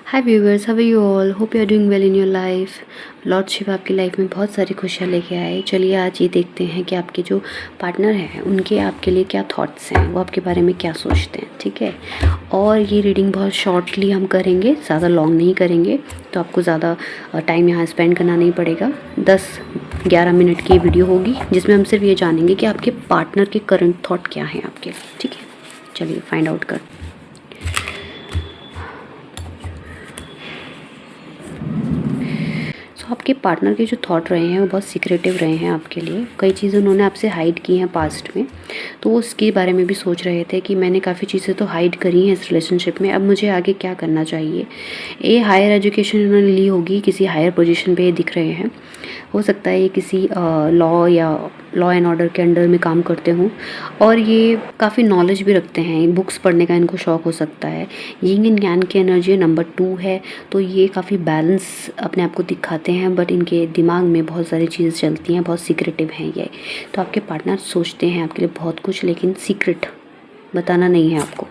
Hi viewers, how are you all? Hope you are doing well in your life. Lord Shiva आपकी life में बहुत सारी खुशियाँ लेके आए। चलिए आज ये देखते हैं कि आपके जो पार्टनर हैं उनके आपके लिए क्या थॉट्स हैं, वो आपके बारे में क्या सोचते हैं। ठीक है, और ये रीडिंग बहुत शॉर्टली हम करेंगे, ज़्यादा लॉन्ग नहीं करेंगे, तो आपको ज़्यादा टाइम यहाँ स्पेंड करना नहीं पड़ेगा। 10-11 मिनट की वीडियो होगी जिसमें हम सिर्फ ये जानेंगे कि आपके पार्टनर के करंट थॉट क्या हैं आपके। ठीक है, चलिए फाइंड आउट कर। सो आपके पार्टनर के जो थॉट रहे हैं वो बहुत सीक्रेटिव रहे हैं आपके लिए। कई चीज़ें उन्होंने आपसे हाइड की हैं पास्ट में, तो वो उसके बारे में भी सोच रहे थे कि मैंने काफ़ी चीज़ें तो हाइड करी हैं इस रिलेशनशिप में, अब मुझे आगे क्या करना चाहिए। ये हायर एजुकेशन उन्होंने ली होगी, किसी हायर पोजीशन पे दिख रहे हैं। हो सकता है ये किसी लॉ या लॉ एंड ऑर्डर के अंडर में काम करते हों, और ये काफ़ी नॉलेज भी रखते हैं, बुक्स पढ़ने का इनको शौक़ हो सकता है। यिंग एंड यांग की एनर्जी नंबर 2 है, तो ये काफ़ी बैलेंस अपने आप को दिखाते हैं, बट इनके दिमाग में बहुत सारी चीज़ें चलती हैं, बहुत सीक्रेटिव हैं ये। तो आपके पार्टनर सोचते हैं आपके लिए बहुत कुछ, लेकिन सीक्रेट बताना नहीं है आपको।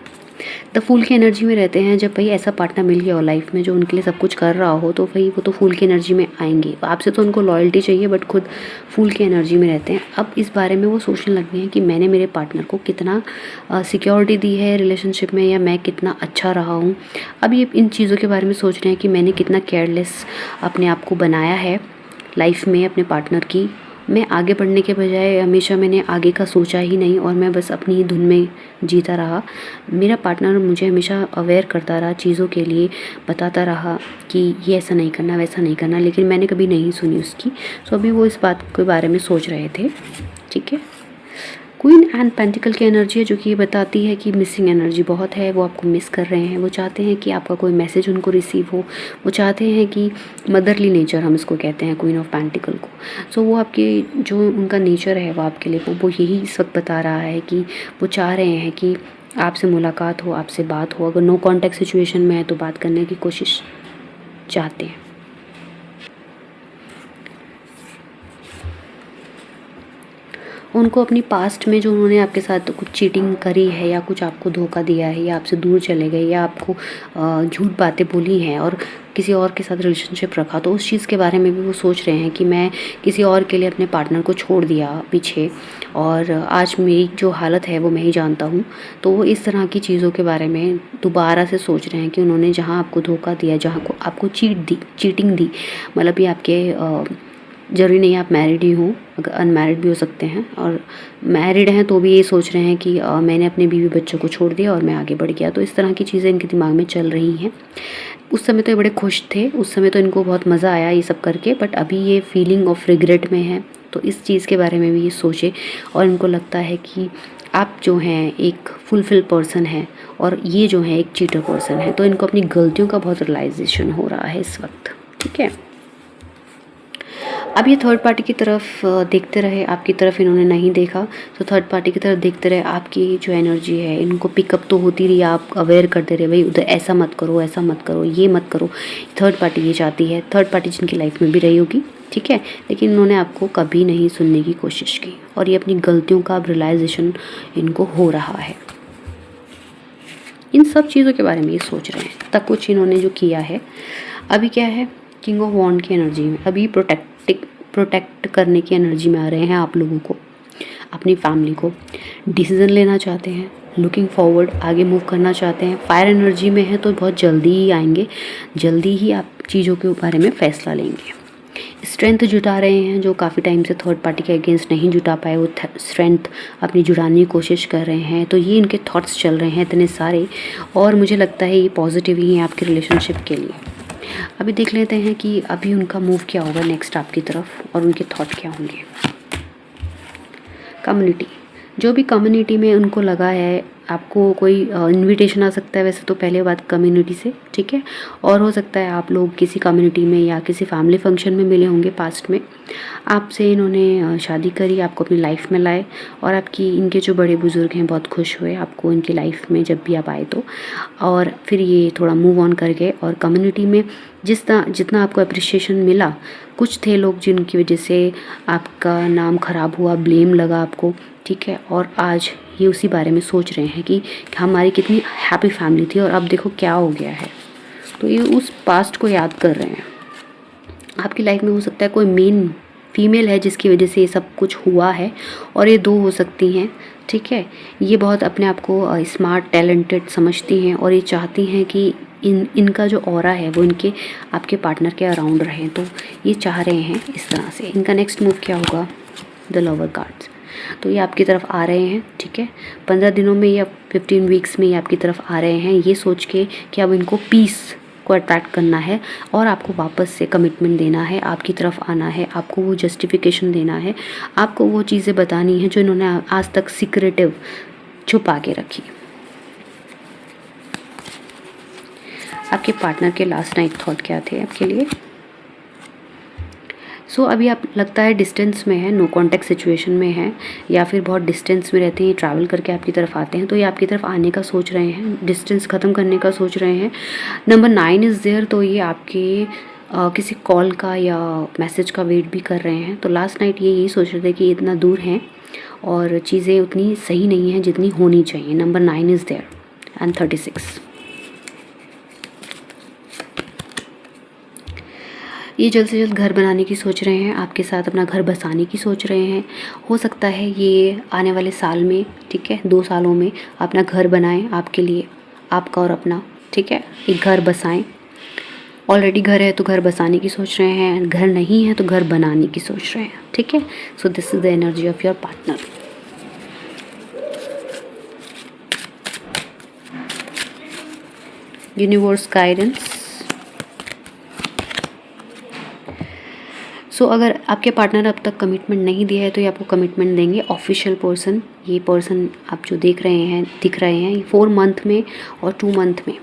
द फूल की एनर्जी में रहते हैं। जब भाई ऐसा पार्टनर मिल गया हो लाइफ में जो उनके लिए सब कुछ कर रहा हो, तो भाई वो तो फूल की एनर्जी में आएंगे। आपसे तो उनको लॉयल्टी चाहिए, बट खुद फूल की एनर्जी में रहते हैं। अब इस बारे में वो सोचने लग गए हैं कि मैंने मेरे पार्टनर को कितना सिक्योरिटी दी है रिलेशनशिप में, या मैं कितना अच्छा रहा हूँ। अब ये इन चीज़ों के बारे में सोच रहे हैं कि मैंने कितना केयरलेस अपने आप को बनाया है लाइफ में अपने पार्टनर की। मैं आगे बढ़ने के बजाय हमेशा मैंने आगे का सोचा ही नहीं, और मैं बस अपनी ही धुन में जीता रहा। मेरा पार्टनर मुझे हमेशा अवेयर करता रहा चीज़ों के लिए, बताता रहा कि ये ऐसा नहीं करना, वैसा नहीं करना, लेकिन मैंने कभी नहीं सुनी उसकी। सो अभी वो इस बात के बारे में सोच रहे थे। ठीक है, क्वीन एंड पेंटिकल की एनर्जी है, जो कि ये बताती है कि मिसिंग एनर्जी बहुत है, वो आपको मिस कर रहे हैं। वो चाहते हैं कि आपका कोई मैसेज उनको रिसीव हो। वो चाहते हैं कि मदरली नेचर हम इसको कहते हैं, क्वीन ऑफ पेंटिकल को। सो वो आपके जो उनका नेचर है वो आपके लिए वो यही इस वक्त बता रहा है कि वो चाह रहे हैं कि आपसे मुलाकात हो, आपसे बात हो। अगर नो कॉन्टैक्ट सिचुएशन में है तो बात करने की कोशिश चाहते हैं। उनको अपनी पास्ट में जो उन्होंने आपके साथ कुछ चीटिंग करी है, या कुछ आपको धोखा दिया है, या आपसे दूर चले गए, या आपको झूठ बातें बोली हैं और किसी और के साथ रिलेशनशिप रखा, तो उस चीज़ के बारे में भी वो सोच रहे हैं कि मैं किसी और के लिए अपने पार्टनर को छोड़ दिया पीछे, और आज मेरी जो हालत है वो मैं ही जानता हूँ। तो वो इस तरह की चीज़ों के बारे में दोबारा से सोच रहे हैं कि उन्होंने जहाँ आपको धोखा दिया, जहाँ को आपको चीटिंग दी, मतलब ये आपके ज़रूरी नहीं आप मैरिड ही हों, अगर अनमैरिड भी हो सकते हैं, और मैरिड हैं तो भी ये सोच रहे हैं कि मैंने अपने बीवी बच्चों को छोड़ दिया और मैं आगे बढ़ गया। तो इस तरह की चीज़ें इनके दिमाग में चल रही हैं। उस समय तो ये बड़े खुश थे, उस समय तो इनको बहुत मज़ा आया ये सब करके, बट अभी ये फीलिंग ऑफ रिग्रेट में है। तो इस चीज़ के बारे में भी ये सोचे, और इनको लगता है कि आप जो हैं एक फुलफिल पर्सन हैं, और ये जो है एक चीटर पर्सन है। तो इनको अपनी गलतियों का बहुत रियलाइजेशन हो रहा है इस वक्त। ठीक है, अब ये थर्ड पार्टी की तरफ देखते रहे, आपकी तरफ इन्होंने नहीं देखा, तो थर्ड पार्टी की तरफ देखते रहे। आपकी जो एनर्जी है इनको पिकअप तो होती रही, आप अवेयर करते रहे, भाई उधर ऐसा मत करो, ऐसा मत करो, ये मत करो। थर्ड पार्टी ये चाहती है, थर्ड पार्टी जिनकी लाइफ में भी रही होगी। ठीक है, लेकिन इन्होंने आपको कभी नहीं सुनने की कोशिश की, और ये अपनी गलतियों का अब रियलाइजेशन इनको हो रहा है। इन सब चीज़ों के बारे में ये सोच रहे हैं, तब कुछ इन्होंने जो किया है। अभी क्या है, किंग ऑफ वॉन्ड की एनर्जी में अभी प्रोटेक्ट करने की एनर्जी में आ रहे हैं आप लोगों को, अपनी फैमिली को। डिसीज़न लेना चाहते हैं, लुकिंग फॉरवर्ड, आगे मूव करना चाहते हैं। फायर एनर्जी में है तो बहुत जल्दी ही आएंगे, जल्दी ही आप चीज़ों के बारे में फ़ैसला लेंगे। स्ट्रेंथ जुटा रहे हैं, जो काफ़ी टाइम से थर्ड पार्टी के अगेंस्ट नहीं जुटा पाए, वो स्ट्रेंथ अपनी जुटाने की कोशिश कर रहे हैं। तो ये इनके थॉट्स चल रहे हैं इतने सारे, और मुझे लगता है ये पॉजिटिव ही हैं आपके रिलेशनशिप के लिए। अभी देख लेते हैं कि अभी उनका मूव क्या होगा नेक्स्ट आपकी तरफ, और उनके थॉट क्या होंगे। कम्युनिटी, जो भी कम्युनिटी में उनको लगा है आपको कोई इनविटेशन आ सकता है, वैसे तो पहले बात कम्युनिटी से। ठीक है, और हो सकता है आप लोग किसी कम्युनिटी में या किसी फैमिली फंक्शन में मिले होंगे पास्ट में। आपसे इन्होंने शादी करी, आपको अपनी लाइफ में लाए, और आपकी इनके जो बड़े बुजुर्ग हैं बहुत खुश हुए आपको इनकी लाइफ में जब भी आप आए तो। और फिर ये थोड़ा मूव ऑन कर गए, और कम्युनिटी में जितना आपको अप्रिशिएशन मिला, कुछ थे लोग जिनकी वजह से आपका नाम ख़राब हुआ, ब्लेम लगा आपको। ठीक है, और आज ये उसी बारे में सोच रहे हैं कि हमारी कितनी हैप्पी फैमिली थी, और अब देखो क्या हो गया है। तो ये उस पास्ट को याद कर रहे हैं। आपकी लाइफ में हो सकता है कोई मेन फीमेल है जिसकी वजह से ये सब कुछ हुआ है, और ये 2 हो सकती हैं, ठीक है। ये बहुत अपने आप को स्मार्ट टैलेंटेड समझती हैं और ये चाहती हैं कि इनका जो ऑरा है वो इनके आपके पार्टनर के अराउंड रहे, तो ये चाह रहे हैं इस तरह से। इनका नेक्स्ट मूव क्या होगा? The lover cards. तो ये आपकी तरफ आ रहे हैं, ठीक है। 15 दिनों में या 15 वीक्स में ये आपकी तरफ आ रहे हैं, ये सोच के कि अब इनको पीस को अट्रैक्ट करना है और आपको वापस से कमिटमेंट देना है, आपकी तरफ आना है, आपको वो जस्टिफिकेशन देना है, आपको वो चीज़ें बतानी है जो इन्होंने आज तक सीक्रेटिव छुपा के रखी। आपके पार्टनर के लास्ट नाइट थॉट क्या थे आपके लिए? सो अभी आप लगता है डिस्टेंस में है, नो कॉन्टैक्ट सिचुएशन में है, या फिर बहुत डिस्टेंस में रहते हैं, ट्रैवल करके आपकी तरफ आते हैं, तो ये आपकी तरफ आने का सोच रहे हैं, डिस्टेंस ख़त्म करने का सोच रहे हैं। नंबर 9 इज़ देयर, तो ये आपके किसी कॉल का या मैसेज का वेट भी कर रहे हैं। तो लास्ट नाइट ये यही सोच रहे थे कि इतना दूर हैं और चीज़ें उतनी सही नहीं हैं जितनी होनी चाहिए। Number 9 is there and 36। ये जल्द से जल्द घर बनाने की सोच रहे हैं, आपके साथ अपना घर बसाने की सोच रहे हैं। हो सकता है ये आने वाले साल में, ठीक है, 2 सालों में अपना घर बनाएं आपके लिए, आपका और अपना, ठीक है, एक घर बसाएं। ऑलरेडी घर है तो घर बसाने की सोच रहे हैं, घर नहीं है तो घर बनाने की सोच रहे हैं, ठीक है। So this is the energy of your partner. Universe guidance. So अगर आपके पार्टनर अब तक कमिटमेंट नहीं दिया है तो ये आपको कमिटमेंट देंगे। ऑफिशियल पर्सन, ये पर्सन आप जो देख रहे हैं, दिख रहे हैं, 4 मंथ में और 2 मंथ में,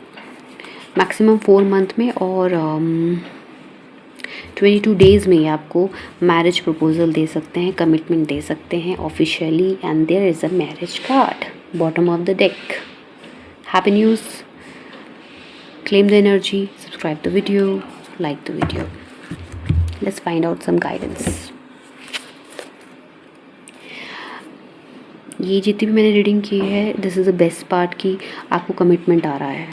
मैक्सिमम 4 मंथ में और 22 डेज़ में ये आपको मैरिज प्रपोजल दे सकते हैं, कमिटमेंट दे सकते हैं officially. And there is a marriage card bottom of the deck. Happy news. Claim the energy, subscribe the video, like the video. Let's find out some guidance. ये जितनी भी मैंने रीडिंग की है, this is the best part कि आपको commitment आ रहा है।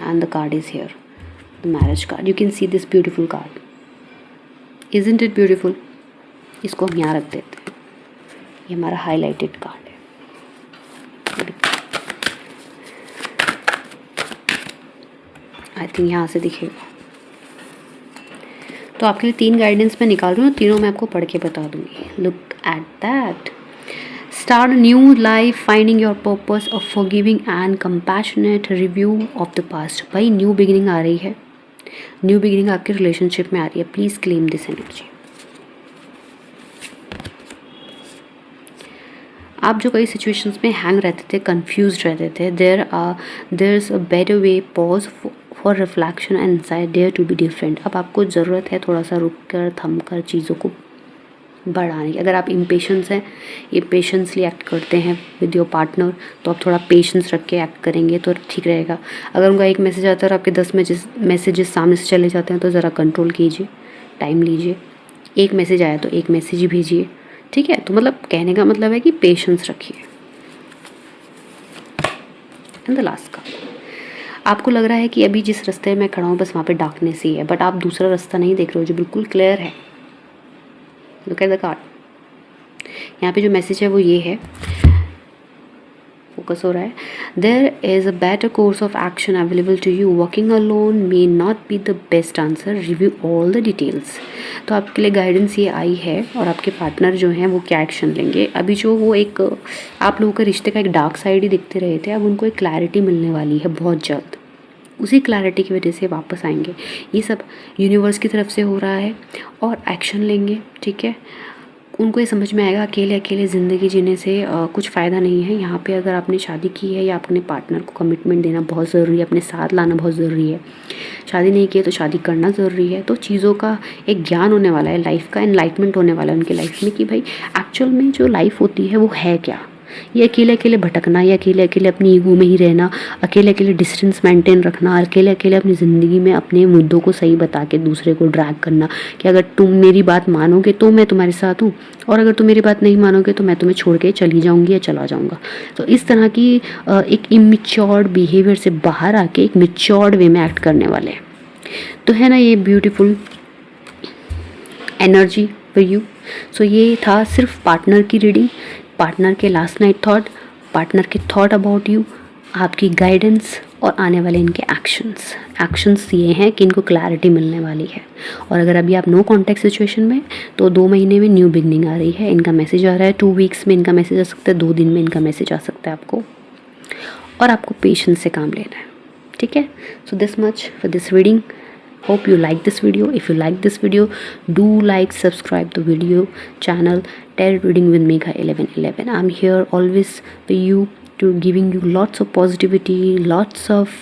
And the card is here, the marriage card. You can see this beautiful card, isn't it beautiful? इसको हम यहाँ रख देते हैं, ये हमारा हाईलाइटेड कार्ड है। आई थिंक यहाँ से दिखेगा। तो आपके लिए 3 गाइडेंस मैं निकाल रही हूँ, तीनों मैं आपको पढ़ के बता दूँगी। Look at that. Start new life, finding your purpose of forgiving and compassionate, review of the past. भाई न्यू बिगिनिंग आ रही है, न्यू बिगिनिंग आपके रिलेशनशिप में आ रही है। Please claim this energy. आप जो कई सिचुएशंस में हैंग रहते थे, कंफ्यूज रहते थे, there is a better way, pause for reflection and inside dare to be different. अब आपको ज़रूरत है थोड़ा सा रुक कर, थम कर चीज़ों को बढ़ाने की। अगर आप इम्पेशेंस हैं, इम्पेशेंसली एक्ट करते हैं विद योर पार्टनर, तो आप थोड़ा पेशेंस रख के एक्ट करेंगे तो ठीक रहेगा। अगर उनका एक मैसेज आता है और आपके 10 मैसेजेस सामने से चले जाते हैं तो ज़रा कंट्रोल कीजिए, टाइम लीजिए। एक मैसेज आया तो एक मैसेज ही भेजिए, ठीक है। तो मतलब कहने का मतलब है कि पेशेंस रखिए। एंड द लास्ट का, आपको लग रहा है कि अभी जिस रास्ते में खड़ा हूँ बस वहाँ पे डार्कनेस ही है, बट आप दूसरा रास्ता नहीं देख रहे हो जो बिल्कुल क्लियर है। Look at the card. यहाँ पे जो मैसेज है वो ये है, फोकस हो रहा है। There is a better course of action available to you, working alone may not be the best answer, review all the details. तो आपके लिए गाइडेंस ये आई है, और आपके पार्टनर जो हैं वो क्या एक्शन लेंगे। अभी जो वो एक आप लोगों के रिश्ते का एक डार्क साइड ही दिखते रहे थे, अब उनको एक क्लैरिटी मिलने वाली है बहुत जल्द। उसी क्लैरिटी की वजह से वापस आएंगे। ये सब यूनिवर्स की तरफ से हो रहा है और एक्शन लेंगे, ठीक है। उनको ये समझ में आएगा अकेले अकेले ज़िंदगी जीने से कुछ फ़ायदा नहीं है। यहाँ पे अगर आपने शादी की है या अपने पार्टनर को कमिटमेंट देना बहुत ज़रूरी है, अपने साथ लाना बहुत ज़रूरी है। शादी नहीं की है तो शादी करना ज़रूरी है। तो चीज़ों का एक ज्ञान होने वाला है, लाइफ का एनलाइटमेंट होने वाला है उनकी लाइफ में कि भाई एक्चुअल में जो लाइफ होती है वो है क्या। ये अकेले अकेले भटकना, या अकेले अकेले अपनी ईगो में ही रहना, अकेले अकेले डिस्टेंस मेंटेन रखना, अकेले अकेले अपनी ज़िंदगी में अपने मुद्दों को सही बता के दूसरे को ड्रैग करना कि अगर तुम मेरी बात मानोगे तो मैं तुम्हारे साथ हूँ, और अगर तुम मेरी बात नहीं मानोगे तो मैं तुम्हें छोड़ के चली जाऊँगी या चला जाऊँगा। तो इस तरह की एक इमेच्योर्ड बिहेवियर से बाहर आके एक मेच्योर्ड वे में एक्ट करने वाले हैं। तो है ना ये ब्यूटीफुल एनर्जी फॉर यू। सो ये था सिर्फ पार्टनर की रीडिंग, पार्टनर के लास्ट नाइट थॉट, पार्टनर के थॉट अबाउट यू, आपकी गाइडेंस और आने वाले इनके एक्शंस ये हैं कि इनको क्लैरिटी मिलने वाली है। और अगर अभी आप नो कॉन्टैक्ट सिचुएशन में, तो 2 महीने में न्यू बिगनिंग आ रही है, इनका मैसेज आ रहा है, 2 वीक्स में इनका मैसेज आ सकता है, 2 दिन में इनका मैसेज आ सकता है आपको, और आपको पेशेंस से काम लेना है, ठीक है। So this much for this reading. Hope you like this video. If you like this video, do like, subscribe the video channel Tarot Reading with Megha 1111. I'm here always for you, to giving you lots of positivity, lots of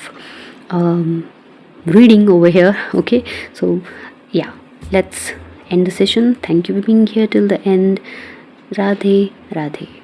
reading over here. Okay, so yeah, let's end the session. Thank you for being here till the end. Radhe Radhe.